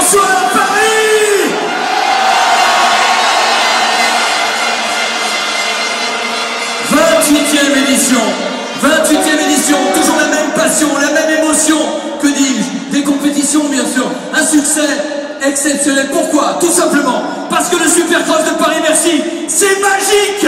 Bonsoir Paris! 28e édition, 28e édition, toujours la même passion, la même émotion, que dis-je, des compétitions bien sûr, un succès exceptionnel. Pourquoi? Tout simplement parce que le Supercross de Paris-Bercy, c'est magique!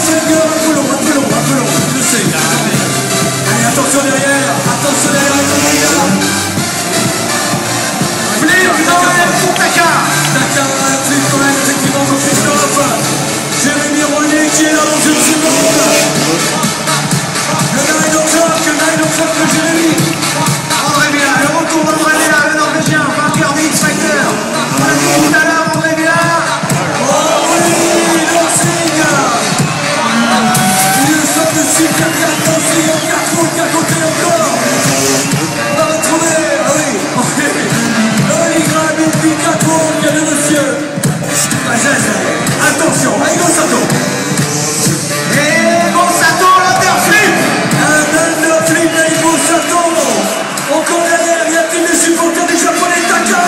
Cliffhanger, un peu long, je sais. Allez, attention derrière les gars. Flip quand même pour Taka. Taka, flip quand même, effectivement, pour Christophe. Jérémy René qui est là dans une seconde. Le Nine O'Clock de Jérémy. André Béat, le retour d'André Béat, le Norvégien, vainqueur du X-Factor. On l'a dit tout à l'heure, André Béat. Oh oui, Norsling. Une sorte de super carte Norsling en 4 fautes qu'à côté encore. On va retrouver, ah oui, Oligrad et puis 4 fautes, le monsieur. Attention, allez, Gonzato. Et Gonzato, l'underflip. Un underflip avec Gonzato. Encore derrière, y a-t-il des supporters des Japonais? Taka.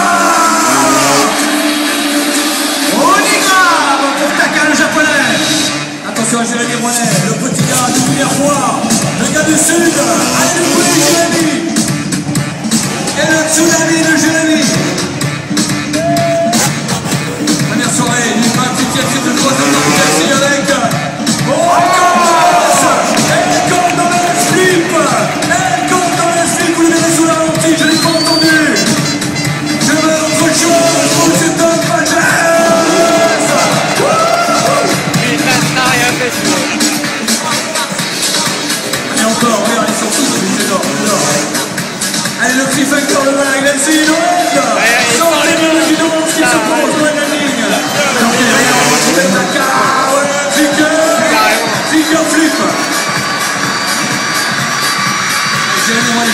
Oligrad pour Taka, le Japonais. Attention à Jérémy René, le petit gars du Minervois, le gars du Sud. Allez, le poulet Jérémy. Et le tsunami de Jérémy. Première soirée, une petite équipe de 3 ans avec. Oh, elle compte dans le slip. Elle compte dans le slip. Vous le verrez sous la lentille, je l'ai pas entendu. Je veux autre chose. Oh, c'est un pagès. Il n'a rien fait. Et encore, regarde, ils sont tous obligés d'or. Allez, le Cliffhanger, le Malag, là-dessus, Noël. Sans les deux du Noël, qui se pose loin de la ligne. Alors, derrière, on va trouver Taka. Figure flip. Jérémy René,